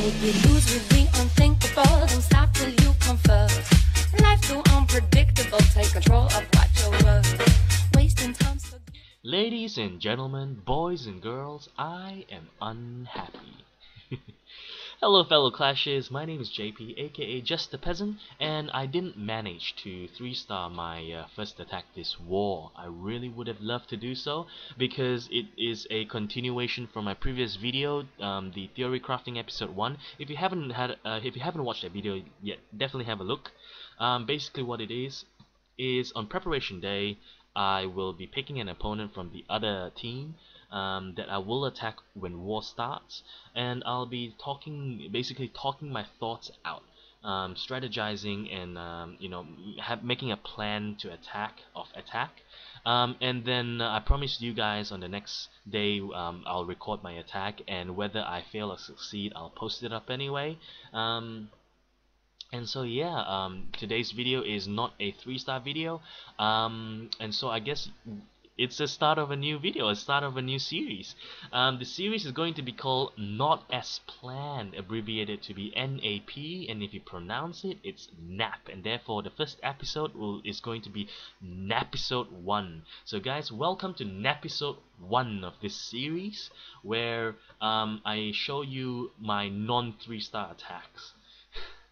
Take it loose with the unthinkable. Don't stop till you come first. Life's too unpredictable. Take control of what you're worth. Wasting time so. Ladies and gentlemen, boys and girls, I am unhappy. Hello fellow Clashes, my name is JP aka Justa Peasant, and I didn't manage to 3-star my first attack this war. I really would have loved to do so because it is a continuation from my previous video, the Theory Crafting episode 1. If you haven't watched that video yet, definitely have a look. Basically what it is on preparation day I will be picking an opponent from the other team that I will attack when war starts, and I'll be basically talking my thoughts out, strategizing and making a plan to attack, and then I promise you guys on the next day I'll record my attack, and whether I fail or succeed I'll post it up anyway. And so yeah, today's video is not a 3-star video, and so I guess it's the start of a new video, a start of a new series. The series is going to be called Not As Planned, abbreviated to be NAP, and if you pronounce it, it's NAP, and therefore the first episode is going to be NAPISODE 1. So guys, welcome to NAPISODE 1 of this series, where I show you my non-3-star attacks.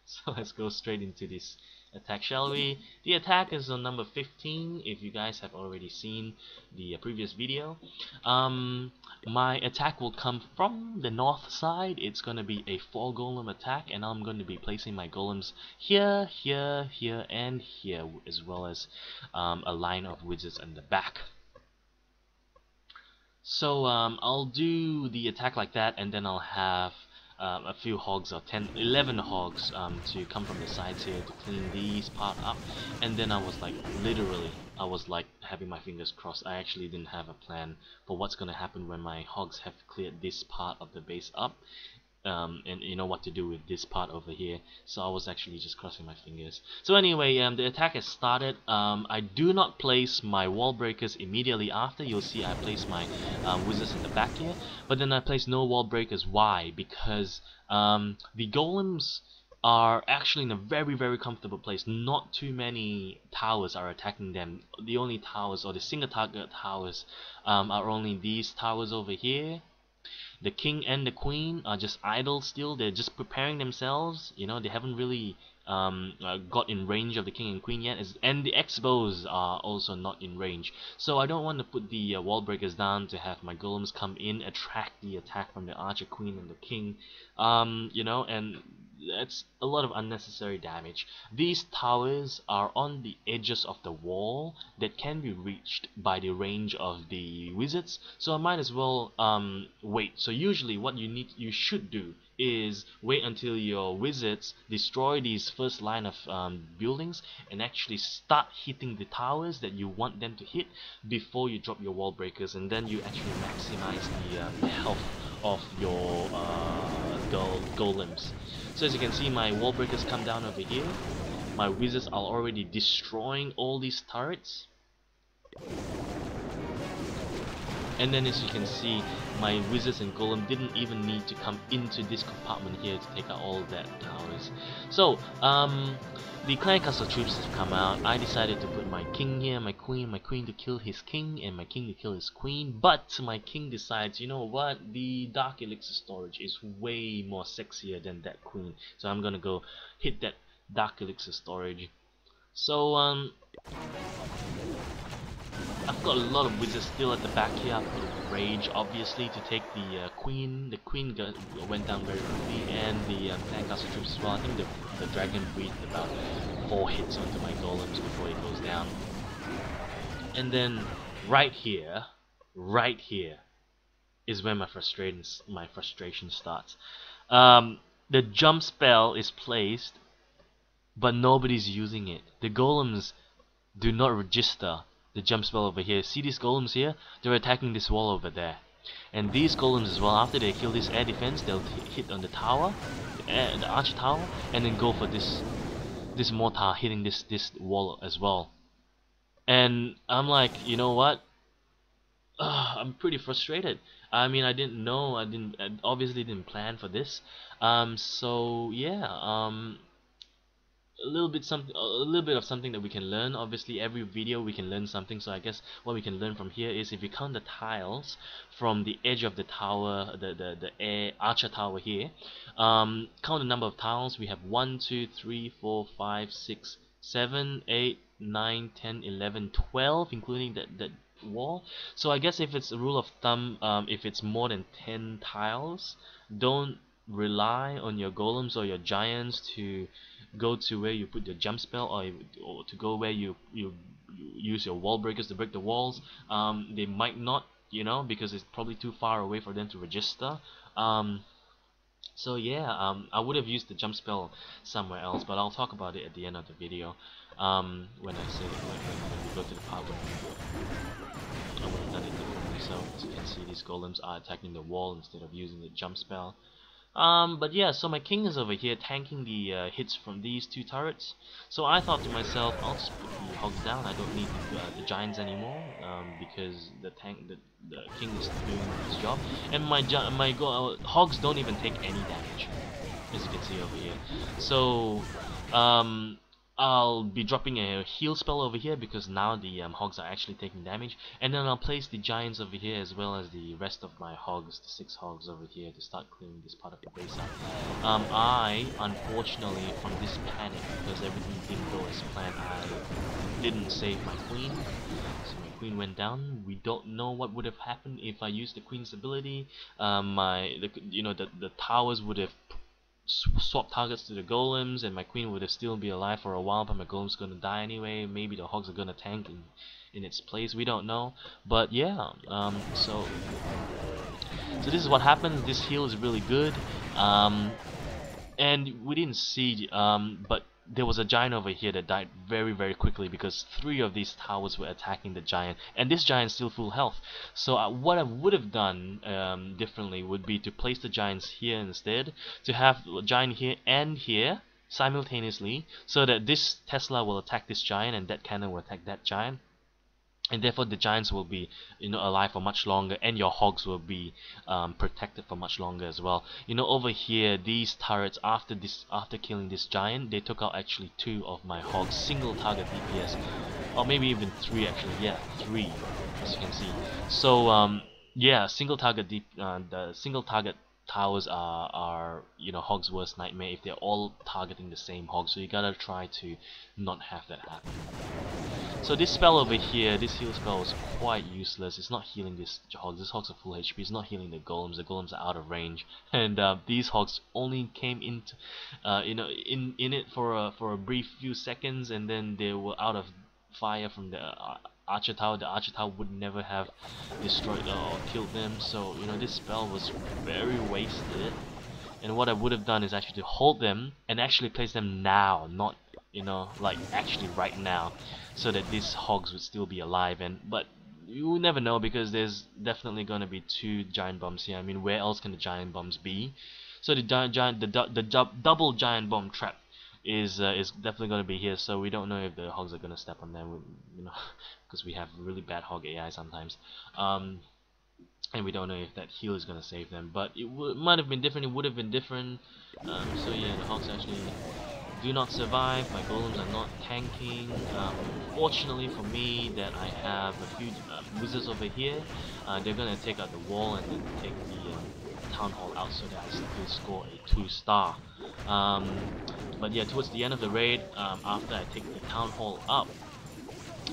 So let's go straight into this attack, shall we? The attack is on number 15, if you guys have already seen the previous video. My attack will come from the north side. It's gonna be a 4 golem attack, and I'm going to be placing my golems here, here, here, and here, as well as a line of wizards in the back. So I'll do the attack like that, and then I'll have a few hogs, or 11 hogs to come from the sides here to clean these part up. And then I was like, literally, I was like having my fingers crossed. I actually didn't have a plan for what's gonna happen when my hogs have cleared this part of the base up, and you know what to do with this part over here. So I was actually just crossing my fingers. So anyway, the attack has started. I do not place my wall breakers immediately after. You'll see I place my wizards in the back here, but then I place no wall breakers. Why? Because the golems are actually in a very, very comfortable place. Not too many towers are attacking them. The only towers, or the single target towers, are only these towers over here. The king and the queen are just idle still. They're just preparing themselves. You know, they haven't really got in range of the king and queen yet, and the X-bows are also not in range. So I don't want to put the wall breakers down to have my golems come in, attract the attack from the archer queen and the king, you know, and that's a lot of unnecessary damage. These towers are on the edges of the wall that can be reached by the range of the wizards, so I might as well wait. So usually what you should do is wait until your wizards destroy these first line of buildings and actually start hitting the towers that you want them to hit before you drop your wall breakers, and then you actually maximize the health of your golems. So as you can see, my wall breakers come down over here. My wizards are already destroying all these turrets. And then as you can see, my wizards and golem didn't even need to come into this compartment here to take out all that towers. So the clan castle troops have come out. I decided to put my king here, my queen to kill his king, and my king to kill his queen. But my king decides, you know what, the dark elixir storage is way more sexier than that queen. So I'm gonna go hit that dark elixir storage. So I've got a lot of wizards still at the back here. I've got rage, obviously, to take the queen. The queen went down very quickly, and the clan castle troops as well. I think the dragon breathed about 4 hits onto my golems before it goes down. And then right here is where my frustration starts. The jump spell is placed, but nobody's using it. The golems do not register the jump spell over here. See these golems here? They're attacking this wall over there. And these golems as well, after they kill this air defense, they'll hit on the tower, the archer tower, and then go for this mortar hitting this wall as well. And I'm like, you know what? I'm pretty frustrated. I mean, I didn't know. I obviously didn't plan for this. So yeah. A little bit of something that we can learn. Obviously every video we can learn something, so I guess what we can learn from here is if you count the tiles from the edge of the tower, the air archer tower here, count the number of tiles. We have 1 2 3 4 5 6 7 8 9 10 11 12, including that wall. So I guess if it's a rule of thumb, if it's more than 10 tiles, don't rely on your golems or your giants to go to where you put the jump spell, or to go where you use your wall breakers to break the walls. They might not, because it's probably too far away for them to register. So yeah, I would have used the jump spell somewhere else, but I'll talk about it at the end of the video. When I say when we go to the part where I would have done it differently. So as you can see, these golems are attacking the wall instead of using the jump spell. But yeah, so my king is over here tanking the hits from these two turrets. So I thought to myself, I'll just put the hogs down. I don't need the giants anymore, because the king is doing his job, and my hogs don't even take any damage, as you can see over here. So I'll be dropping a heal spell over here because now the hogs are actually taking damage, and then I'll place the giants over here as well as the rest of my hogs, the 6 hogs over here, to start clearing this part of the base out. I, unfortunately, from this panic, because everything didn't go as planned, I didn't save my queen. So my queen went down. We don't know what would have happened if I used the queen's ability. The towers would have swap targets to the golems, and my queen would have still be alive for a while, but my golem's gonna die anyway. Maybe the hogs are gonna tank in its place, we don't know. But yeah, so this is what happens. This heal is really good, and we didn't see, but there was a giant over here that died very very quickly because 3 of these towers were attacking the giant, and this giant's still full health. So what I would have done differently would be to place the giants here instead, to have a giant here and here simultaneously, so that this Tesla will attack this giant and that cannon will attack that giant, and therefore the giants will be alive for much longer, and your hogs will be protected for much longer as well. Over here, these turrets, after killing this giant, they took out actually 2 of my hogs, single target DPS, or maybe even 3 actually. Yeah, 3, as you can see. So yeah, the single target towers are hog's worst nightmare if they're all targeting the same hog, so you gotta try to not have that happen. So this spell over here, this heal spell is quite useless. It's not healing this hog. This hog's a full HP. It's not healing the golems. The golems are out of range, and these hogs only came into, in it for a brief few seconds, and then they were out of fire from the archer tower. The archer tower would never have destroyed or killed them. So this spell was very wasted. And what I would have done is actually to hold them and actually place them now, not like actually right now, so that these hogs would still be alive. But you never know, because there's definitely gonna be 2 giant bombs here. I mean, where else can the giant bombs be? So the double giant bomb trap is definitely gonna be here. So we don't know if the hogs are gonna step on them, because we have really bad hog AI sometimes. And we don't know if that heal is gonna save them, but it might have been different. It would have been different. So yeah, the hogs actually do not survive. My golems are not tanking. Fortunately for me, that I have a few wizards over here. They're gonna take out the wall and then take the town hall out, so that I still score a 2-star. But yeah, towards the end of the raid, after I take the town hall up,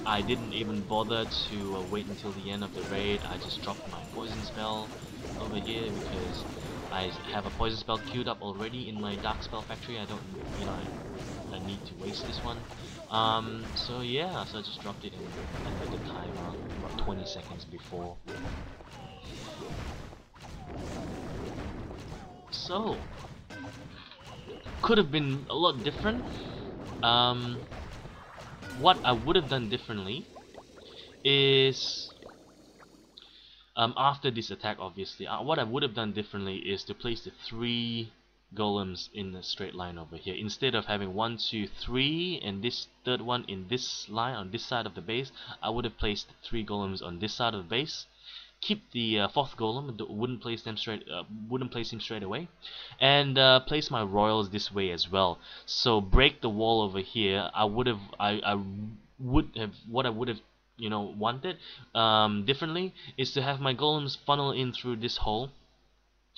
I didn't even bother to wait until the end of the raid. I just dropped my poison spell over here because I have a poison spell queued up already in my dark spell factory. I don't, I need to waste this one. So yeah, so I just dropped it and put the timer about 20 seconds before. So could have been a lot different. What I would have done differently is, after this attack, obviously, what I would have done differently is to place the 3 golems in a straight line over here. Instead of having 1, 2, 3 and this 3rd one in this line on this side of the base, I would have placed 3 golems on this side of the base, keep the fourth golem, wouldn't place him straight away, and place my royals this way as well. So break the wall over here. I would have what I would have wanted differently is to have my golems funnel in through this hole,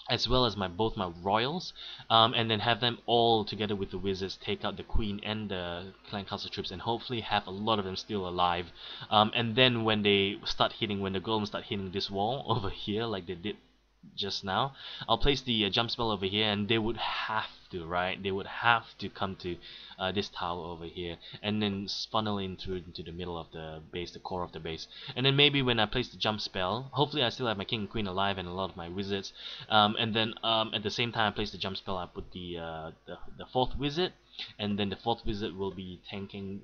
as well as both my royals, and then have them all together with the wizards take out the queen and the clan castle troops, and hopefully have a lot of them still alive. And then when the golems start hitting this wall over here like they did just now, I'll place the jump spell over here, and they would have to, right? They would have to come to this tower over here, and then funnel in through into the middle of the base, the core of the base. And then maybe when I place the jump spell, hopefully I still have my king and queen alive and a lot of my wizards. And then at the same time I place the jump spell, I put the fourth wizard, and then the fourth wizard will be tanking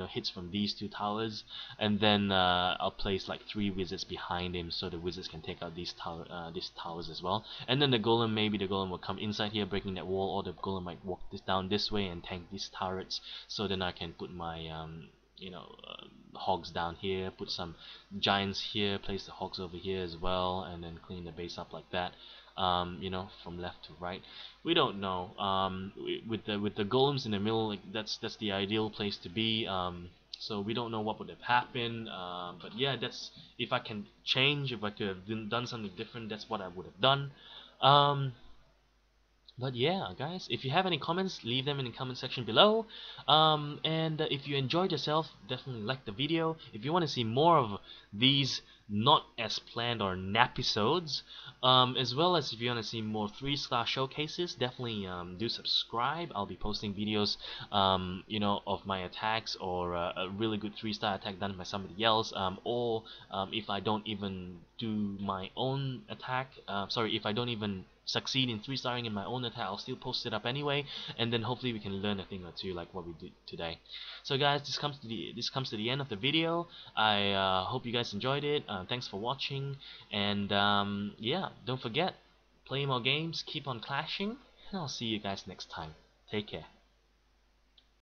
hits from these two towers, and then I'll place like 3 wizards behind him, so the wizards can take out these towers as well. And then maybe the golem will come inside here breaking that wall, or the golem might walk down this way and tank these turrets, so then I can put my hogs down here, put some giants here, place the hogs over here as well, and then clean the base up like that. From left to right. We don't know. With the golems in the middle, like that's the ideal place to be. So we don't know what would have happened. But yeah, that's, if I can change, if I could have done something different, that's what I would have done. But yeah, guys, if you have any comments, leave them in the comment section below. And if you enjoyed yourself, definitely like the video. If you want to see more of these not as planned or napisodes, as well as if you want to see more 3-star showcases, definitely do subscribe. I'll be posting videos of my attacks, or a really good 3-star attack done by somebody else, or if I don't even do my own attack, if I don't even succeed in 3-starring in my own attack, I'll still post it up anyway, and then hopefully we can learn a thing or two like what we did today. So guys, this comes to the end of the video. I hope you guys enjoyed it. Thanks for watching, and yeah, don't forget, play more games, keep on clashing, and I'll see you guys next time. Take care.